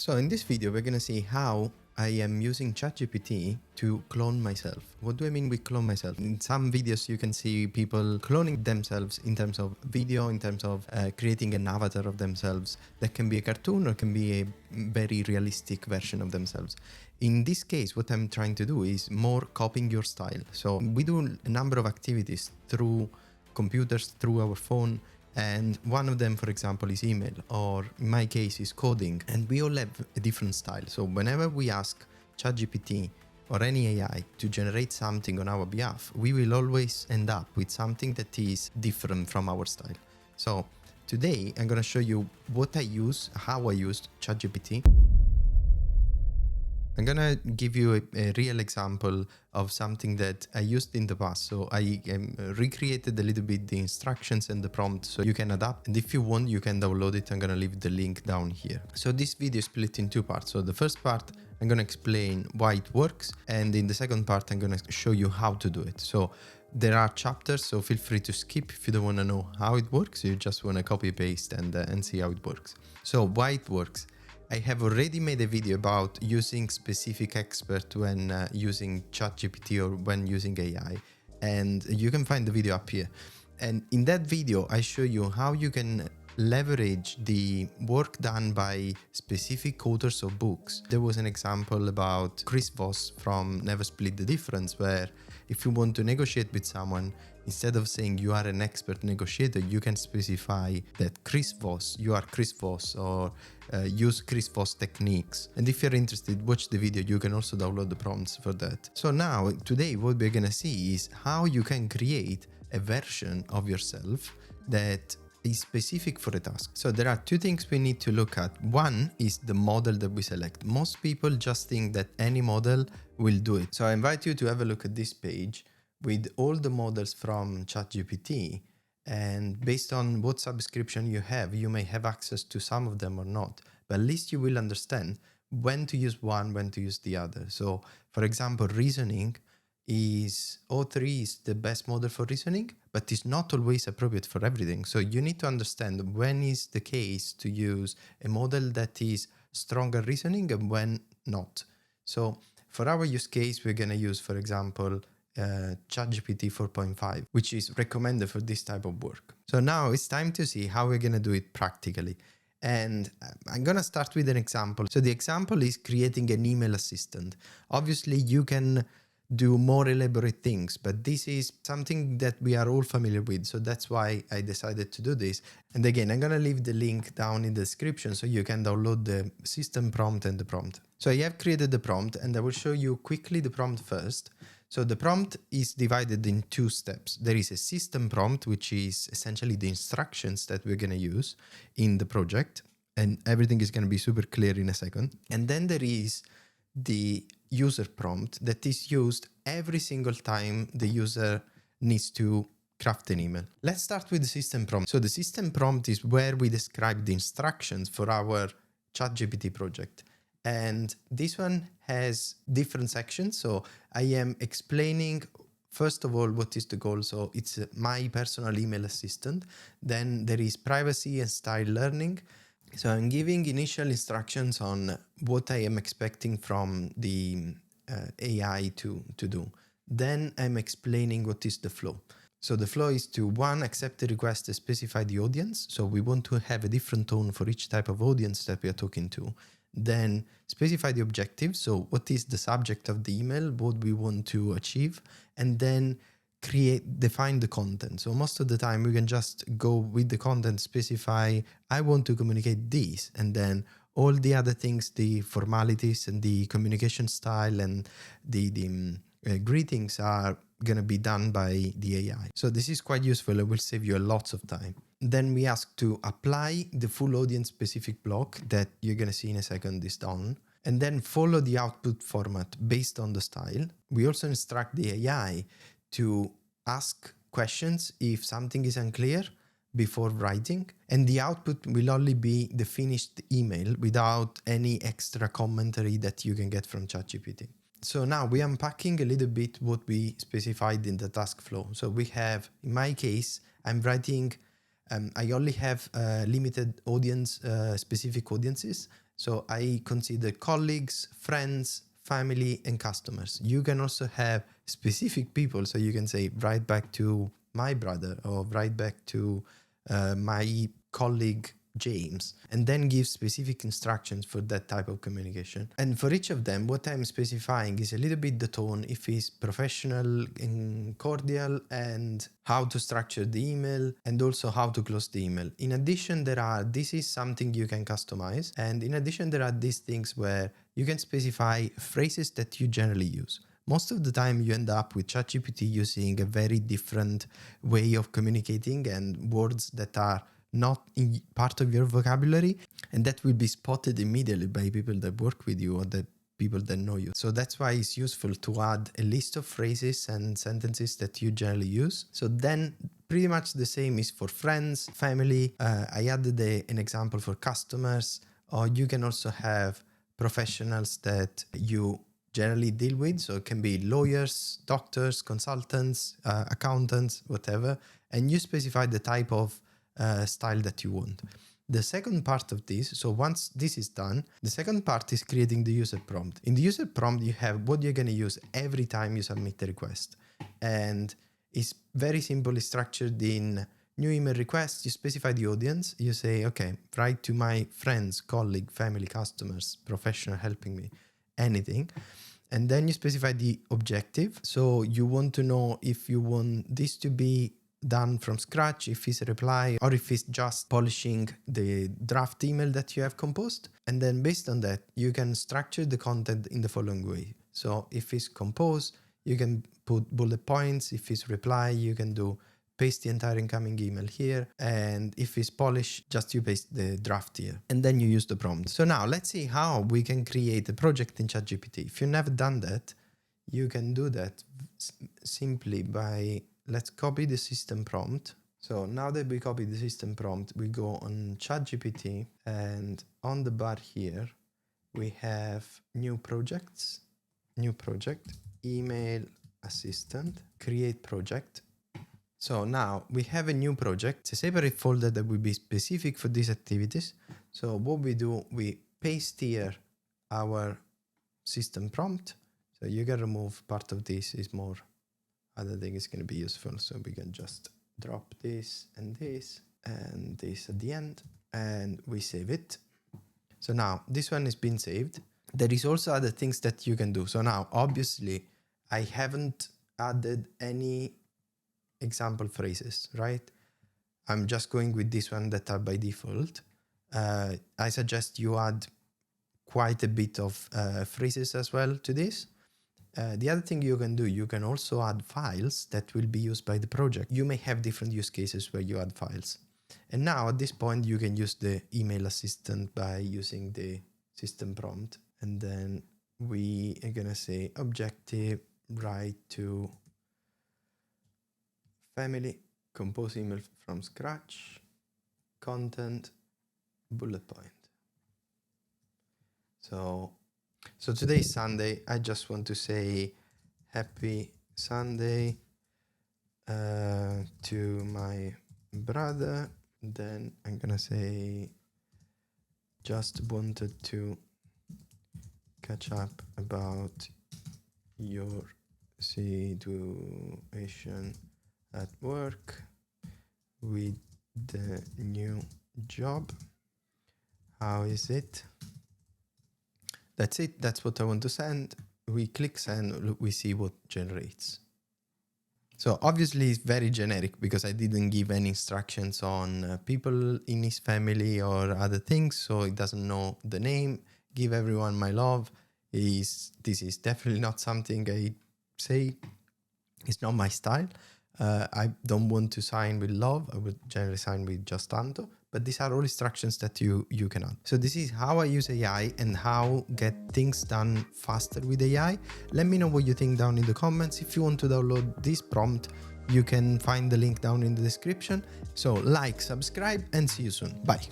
So in this video, we're going to see how I am using ChatGPT to clone myself. What do I mean with clone myself? In some videos, you can see people cloning themselves in terms of video, in terms of creating an avatar of themselves that can be a cartoon or can be a very realistic version of themselves. In this case, what I'm trying to do is more copying your style. So we do a number of activities through computers, through our phone, and one of them, for example, is email, or in my case is coding, and we all have a different style. So whenever we ask ChatGPT or any AI to generate something on our behalf, we will always end up with something that is different from our style. So today I'm going to show you what I use, how I used ChatGPT. I'm gonna give you a real example of something that I used in the past. So I recreated a little bit the instructions and the prompt so you can adapt. And if you want, you can download it. I'm gonna leave the link down here. So this video is split in two parts. So the first part, I'm gonna explain why it works. And in the second part, I'm gonna show you how to do it. So there are chapters, so feel free to skip if you don't wanna know how it works. You just wanna copy paste and see how it works. So why it works. I have already made a video about using specific expert when using ChatGPT or when using AI, and you can find the video up here. And in that video, I show you how you can leverage the work done by specific authors of books. There was an example about Chris Voss from Never Split the Difference, where if you want to negotiate with someone, instead of saying you are an expert negotiator, you can specify that Chris Voss, you are Chris Voss, or use Chris Voss techniques. And if you're interested, watch the video. You can also download the prompts for that. So now, today, what we're gonna see is how you can create a version of yourself that is specific for a task. So there are two things we need to look at. One is the model that we select. Most people just think that any model will do it. So I invite you to have a look at this page with all the models from ChatGPT, and based on what subscription you have, you may have access to some of them or not, but at least you will understand when to use one, when to use the other. So for example, reasoning is O3 is the best model for reasoning, but it's not always appropriate for everything. So you need to understand when is the case to use a model that is stronger reasoning and when not. So for our use case, we're going to use, for example, ChatGPT 4.5, which is recommended for this type of work. So now it's time to see how we're going to do it practically. And I'm going to start with an example. So the example is creating an email assistant. Obviously, you can do more elaborate things, but this is something that we are all familiar with. So that's why I decided to do this. And again, I'm going to leave the link down in the description so you can download the system prompt and the prompt. So I have created the prompt, and I will show you quickly the prompt first. So the prompt is divided in two steps. There is a system prompt, which is essentially the instructions that we're going to use in the project. And everything is going to be super clear in a second. And then there is the user prompt that is used every single time the user needs to craft an email. Let's start with the system prompt. So the system prompt is where we describe the instructions for our ChatGPT project. And this one has different sections. So I am explaining, first of all, what is the goal. So it's my personal email assistant. Then there is privacy and style learning. So I'm giving initial instructions on what I am expecting from the AI to do. Then I'm explaining what is the flow. So the flow is to, one, accept the request and specify the audience. So we want to have a different tone for each type of audience that we are talking to. Then specify the objective. So what is the subject of the email, what we want to achieve, and then define the content. So most of the time we can just go with the content, specify, I want to communicate this, and then all the other things, the formalities and the communication style and the greetings are going to be done by the AI. So this is quite useful. It will save you lots of time. Then we ask to apply the full audience specific block that you're going to see in a second is done, and then follow the output format based on the style. We also instruct the AI to ask questions if something is unclear before writing, and the output will only be the finished email without any extra commentary that you can get from ChatGPT. So now we're unpacking a little bit what we specified in the task flow. So we have, in my case, I'm writing, I only have limited audience, specific audiences. So I consider colleagues, friends, family, and customers. You can also have specific people. So you can say, write back to my brother, or write back to my colleague James, and then give specific instructions for that type of communication. And for each of them, what I'm specifying is a little bit the tone, if it's professional and cordial, and how to structure the email, and also how to close the email. In addition, this is something you can customize. And in addition, there are these things where you can specify phrases that you generally use. Most of the time you end up with ChatGPT using a very different way of communicating and words that are not in part of your vocabulary, and that will be spotted immediately by people that work with you or the people that know you. So that's why it's useful to add a list of phrases and sentences that you generally use. So then pretty much the same is for friends, family. I added an example for customers, or you can also have professionals that you generally deal with. So it can be lawyers, doctors, consultants, accountants, whatever. And you specify the type of style that you want. The second part of this, so once this is done, the second part is creating the user prompt. In the user prompt, you have what you're going to use every time you submit a request. And it's very simply structured in new email requests. You specify the audience. You say, okay, write to my friends, colleague, family, customers, professional helping me, anything. And then you specify the objective. So you want to know if you want this to be done from scratch, if it's a reply, or if it's just polishing the draft email that you have composed. And then based on that, you can structure the content in the following way. So if it's compose, you can put bullet points. If it's reply, you can do paste the entire incoming email here. And if it's polish, just you paste the draft here. And then you use the prompt. So now let's see how we can create a project in ChatGPT. If you've never done that, you can do that simply by, let's copy the system prompt. So now that we copy the system prompt, we go on ChatGPT, and on the bar here, we have new projects, new project, email assistant, create project. So now we have a new project. It's a separate folder that will be specific for these activities. So what we do, we paste here our system prompt. So you can remove part of this, is more, I don't think it's going to be useful. So we can just drop this and this at the end, and we save it. So now this one has been saved. There is also other things that you can do. So now, obviously, I haven't added any example phrases, right? I'm just going with this one that are by default. I suggest you add quite a bit of phrases as well to this. The other thing you can do, you can also add files that will be used by the project. You may have different use cases where you add files. And now at this point, you can use the email assistant by using the system prompt. And then we are going to say objective, write to family, compose email from scratch, content, bullet point. So today is Sunday. I just want to say happy Sunday to my brother. Then I'm gonna say just wanted to catch up about your situation at work with the new job. How is it? That's it. That's what I want to send. We click send, we see what generates. So obviously it's very generic because I didn't give any instructions on people in his family or other things. So it doesn't know the name. Give everyone my love. This is definitely not something I say. It's not my style. I don't want to sign with love. I would generally sign with just Tanto. But these are all instructions that you can add. So this is how I use AI and how get things done faster with AI. Let me know what you think down in the comments. If you want to download this prompt, you can find the link down in the description. So like, subscribe, and see you soon. Bye.